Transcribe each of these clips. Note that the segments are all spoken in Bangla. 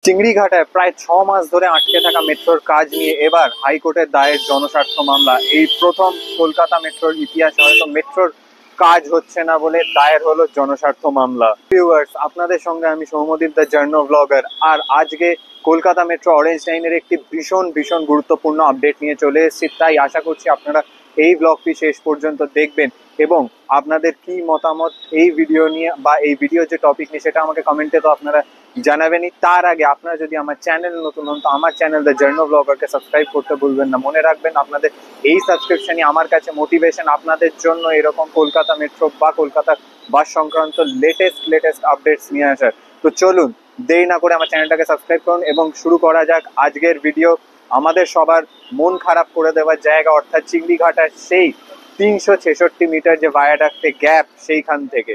চিংড়িঘাটায় প্রায় 6 মাস ধরে আটকে থাকা মেট্রোর কাজ নিয়ে এবার হাইকোর্টের দায়ের জনস্বার্থ মামলা। এই প্রথম কলকাতা মেট্রোর ইতিহাসে হয়তো মেট্রোর কাজ হচ্ছে না বলে দায়ের হলো জনস্বার্থ মামলা। ভিউয়ার্স, আপনাদের সঙ্গে আমি সৌম্যদীপ দ্য জার্নো ব্লগার। আর আজকে কলকাতা মেট্রো অরেঞ্জ লাইনের একটি ভীষণ ভীষণ গুরুত্বপূর্ণ আপডেট নিয়ে চলে এসেছি। তাই আশা করছি আপনারা এই ব্লগটি শেষ পর্যন্ত দেখবেন এবং আপনাদের কি মতামত এই ভিডিও নিয়ে বা এই ভিডিও যে টপিক নিয়ে সেটা আমাকে কমেন্টে তো আপনারা জানাবেনই। তার আগে আপনারা যদি আমার চ্যানেল নতুন হন তো আমার চ্যানেল দ্য জার্নো ব্লগারকে সাবস্ক্রাইব করতে ভুলবেন না। মনে রাখবেন, আপনাদের এই সাবস্ক্রিপশনই আমার কাছে মোটিভেশন আপনাদের জন্য এরকম কলকাতা মেট্রো বা কলকাতা বাস সংক্রান্ত লেটেস্ট আপডেটস নিয়ে আসার। তো চলুন দেরি না করে আমার চ্যানেলটাকে সাবস্ক্রাইব করুন এবং শুরু করা যাক আজকের ভিডিও। আমাদের সবার মন খারাপ করে দেওয়ার জায়গা অর্থাৎ চিংড়িঘাটার সেই 366 মিটার যে ভায়াডাক্টে গ্যাপ, সেইখান থেকে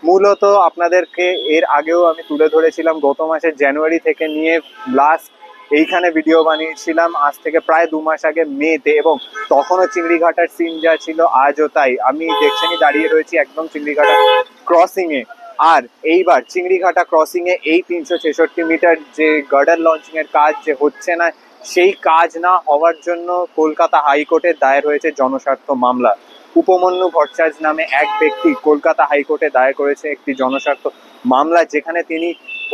মূলত আপনাদেরকে এর আগেও আমি তুলে ধরেছিলাম। গত মাসের জানুয়ারি থেকে নিয়ে লাস্ট এইখানে ভিডিও বানিয়েছিলাম আজ থেকে প্রায় 2 মাস আগে মেতে, এবং তখনও চিংড়িঘাটার সিন যা ছিল আজও তাই। আমি দেখছেনই দাঁড়িয়ে রয়েছি একদম চিংড়িঘাটা ক্রসিং এ। আর এইবার চিংড়িঘাটা ক্রসিং এ এই 366 মিটার যে গার্ডার লঞ্চিং এর কাজ যে হচ্ছে না, সেই কাজ না হওয়ার জন্য কলকাতা হাইকোর্টে দায়ের হয়েছে জনস্বার্থ মামলা। উপমন্যু ভট্টাচার্য নামে এক ব্যক্তি কলকাতা হাইকোর্টে দায়ের করেছে একটি জনস্বার্থ মামলা, যেখানে তিনি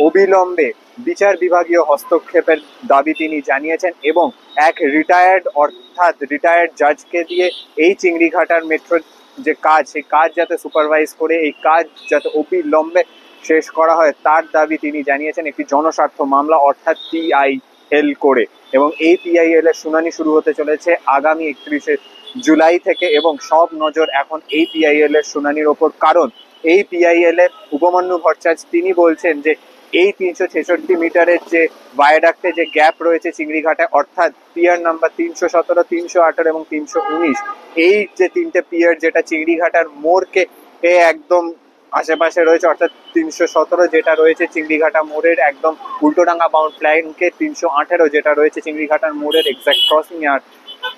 অবিলম্বে বিচার বিভাগীয় হস্তক্ষেপের দাবি তিনি জানিয়েছেন এবং এক রিটায়ার্ড জাজকে দিয়ে এই চিংড়িঘাটার মেট্রোর যে কাজ, সেই কাজ যাতে সুপারভাইজ করে এই কাজ যাতে অবিলম্বে শেষ করা হয় তার দাবি তিনি জানিয়েছেন একটি জনস্বার্থ মামলা অর্থাৎ PIL করে। এবং এই PIL এর শুনানি শুরু হতে চলেছে আগামী 31শে জুলাই থেকে এবং সব নজর এখন এই PIL এর শুনানির ওপর। কারণ এই PIL এর উপমন্যু ভট্টাচার্য তিনি বলছেন যে এই 366 মিটারের যে ভায়াডাক্টে যে গ্যাপ রয়েছে চিংড়িঘাটায়, অর্থাৎ পিয়ার নাম্বার 317, 318 এবং 319, এই যে তিনটে পিয়ার যেটা চিংড়িঘাটার মোড়কে একদম আশেপাশে রয়েছে, অর্থাৎ 317 যেটা রয়েছে চিংড়িঘাটা মোড়ের একদম উল্টোডাঙ্গা বাউন্ড ফ্ল্যাঙ্কে, 318 যেটা রয়েছে চিংড়িঘাটার মোড়ের এক্সাক্ট ক্রসিং, আর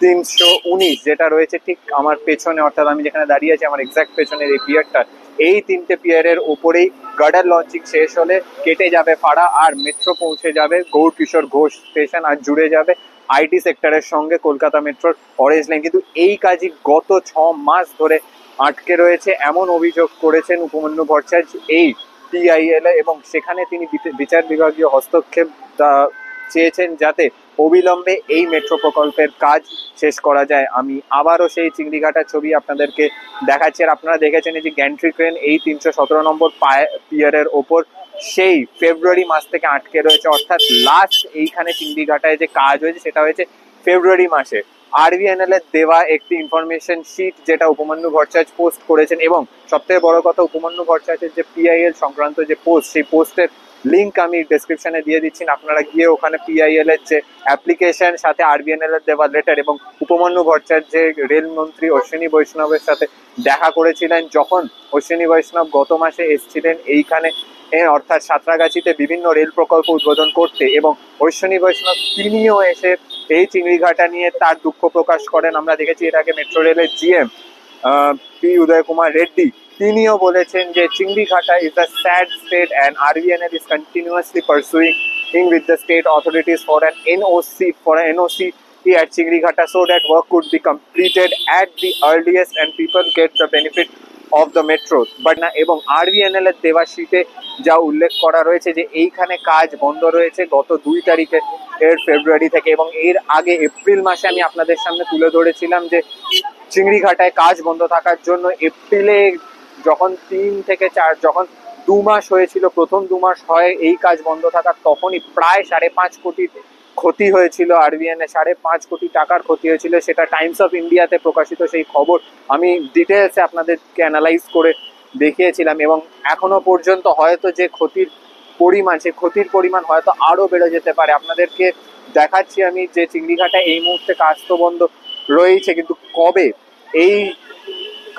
319 যেটা রয়েছে ঠিক আমার পেছনে, অর্থাৎ আমি যেখানে দাঁড়িয়ে আছি আমার এক্সাক্ট পেছনের এই পিয়ারটা। এই তিনটে পিয়ারের ওপরেই গার্ডার লঞ্চিং শেষ হলে কেটে যাবে ফাড়া আর মেট্রো পৌঁছে যাবে গৌরকিশোর ঘোষ স্টেশন আর জুড়ে যাবে IT সেক্টরের সঙ্গে কলকাতা মেট্রোর অরেঞ্জ লাইন। কিন্তু এই কাজই গত 6 মাস ধরে আটকে রয়েছে এমন অভিযোগ করেছেন উপমন্যু ভট্টাচার্য এই PIL এবং সেখানে তিনি বিচার বিভাগীয় হস্তক্ষেপ চেয়েছেন যাতে অবিলম্বে এই মেট্রো প্রকল্পের কাজ শেষ করা যায়। আমি আবারও সেই চিংড়িঘাটার ছবি আপনাদেরকে দেখাচ্ছি। আর আপনারা দেখেছেন এই যে গ্যান্ট্রি ক্রেন এই 317 নম্বর পিয়ারের ওপর সেই ফেব্রুয়ারি মাস থেকে আটকে রয়েছে, অর্থাৎ লাস্ট এইখানে চিংড়িঘাটায় যে কাজ হয়েছে সেটা হয়েছে ফেব্রুয়ারি মাসে। RVNL এর দেওয়া একটি ইনফরমেশন শিট যেটা উপমন্যু ভট্টাচার্য পোস্ট করেছেন, এবং সবথেকে বড় কথা উপমন্যু ভট্টাচার্যের যে PIL সংক্রান্ত যে পোস্ট, সেই পোস্টের লিঙ্ক আমি ডেসক্রিপশনে দিয়ে দিচ্ছি। আপনারা গিয়ে ওখানে PIL এর যে অ্যাপ্লিকেশন, সাথে RVNL এর দেওয়া লেটার এবং উপমন্যু ভট্টাচার্য যে রেলমন্ত্রী অশ্বিনী বৈষ্ণবের সাথে দেখা করেছিলেন, যখন অশ্বিনী বৈষ্ণব গত মাসে এসেছিলেন এইখানে অর্থাৎ সাঁতরাগাছিতে বিভিন্ন রেল প্রকল্প উদ্বোধন করতে, এবং অশ্বিনী বৈষ্ণব তিনিও এসে এই চিংড়িঘাটা নিয়ে তার দুঃখ প্রকাশ করেন। আমরা দেখেছি এর আগে মেট্রো রেলের GM P উদয় কুমার রেড্ডি তিনিও বলেছেন যে Chingrighata is a sad state and RVNL is continuously pursuing with the state authorities for an NOC at Chingrighatta so that work could be completed at the earliest and people get the benefit of the metro. But না, এবং RVNL এর দেওয়া শিটে যা উল্লেখ করা রয়েছে যে এইখানে কাজ বন্ধ রয়েছে গত 2 তারিখে ফেব্রুয়ারি থেকে, এবং এর আগে এপ্রিল মাসে আমি আপনাদের সামনে তুলে ধরেছিলাম যে চিংড়িঘাটায় কাজ বন্ধ থাকার জন্য এপ্রিলে যখন 3 থেকে 4 যখন 2 মাস হয়েছিল, প্রথম 2 মাস হয় এই কাজ বন্ধ থাকার, তখনই প্রায় 5.5 কোটি ক্ষতি হয়েছিল RVNL, 5.5 কোটি টাকার ক্ষতি হয়েছিল। সেটা টাইমস অফ ইন্ডিয়াতে প্রকাশিত সেই খবর আমি ডিটেলসে আপনাদেরকে অ্যানালাইজ করে দেখিয়েছিলাম। এবং এখনো পর্যন্ত হয়তো যে ক্ষতির পরিমাণ, সেই ক্ষতির পরিমাণ হয়তো আরও বেড়ে যেতে পারে। আপনাদেরকে দেখাচ্ছি আমি যে চিংড়িঘাটা এই মুহূর্তে কাজ তো বন্ধ রয়েছে, কিন্তু কবে এই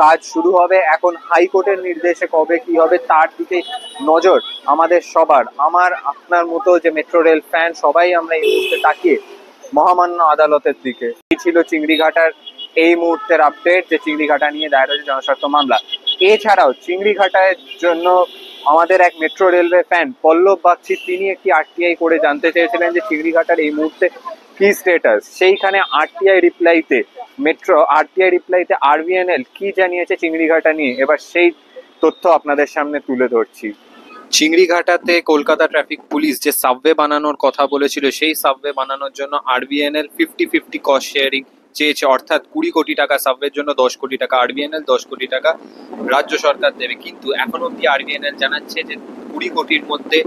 কাজ শুরু হবে, এখন হাইকোর্টের নির্দেশে কবে কি হবে তার দিকে নজর আমাদের সবার। আমার আপনার মতো যে মেট্রো রেল ফ্যান সবাই আমরা এই মুহূর্তে তাকিয়ে মহামান্য আদালতের দিকে। এই ছিল চিংড়িঘাটার এই মুহূর্তের আপডেট, যে চিংড়িঘাটা নিয়ে দায়ের হয়েছে জনস্বার্থ মামলা। এছাড়াও চিংড়িঘাটার জন্য আমাদের এক মেট্রো রেলওয়ে ফ্যান পল্লব বাগচি তিনি একটি আরটিআই করে জানতে চেয়েছিলেন যে চিংড়িঘাটার এই মুহূর্তে কি স্ট্যাটাস। সেইখানে আরটিআই রিপ্লাইতে আরবিএনএল কি জানিয়েছে চিংড়িঘাটা নিয়ে, এবার সেই তথ্য আপনাদের সামনে তুলে ধরছি। চিংড়িঘাটাতে কলকাতা ট্রাফিক পুলিশ যে সাবওয়ে বানানোর কথা বলেছিল, সেই সাবওয়ে বানানোর জন্য আরবিএনএল 50-50 কস্ট শেয়ারিং চেয়েছে, অর্থাৎ 20 কোটি টাকা সাবওয়ের জন্য, 10 কোটি টাকা আরবিএনএল, 10 কোটি টাকা রাজ্য সরকার দেবে। কিন্তু এখন অব্দি আরবিএনএল জানাচ্ছে যে 20 কোটির মধ্যে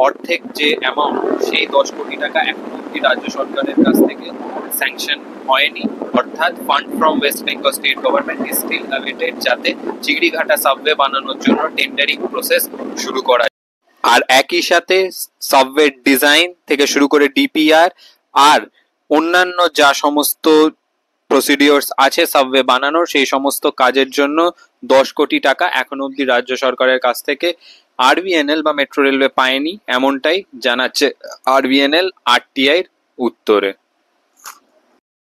অর্ধেক যে অ্যামাউন্ট, সেই 10 কোটি টাকা এখন অব্দি রাজ্য সরকারের কাছ থেকে স্যাংশন হয়নি, অর্থাৎ fund from West Bengal state government is still awaited, যাতে চিংড়িঘাটা সাবওয়ে বানানোর জন্য টেন্ডারিং প্রসেস শুরু করা। আর একই সাথে সাবওয়ে ডিজাইন থেকে শুরু করে ডিপিআর আর অন্যান্য যা সমস্ত প্রসিডিওরস আছে সাবওয়ে বানানোর, সেই সমস্ত কাজের জন্য 10 কোটি টাকা এখন অব্দি রাজ্য সরকারের কাছ থেকে আরবিএনএল বা মেট্রো রেলওয়ে পায়নি, এমনটাই জানাচ্ছে আরবিএনএল আরটিআই এর উত্তরে।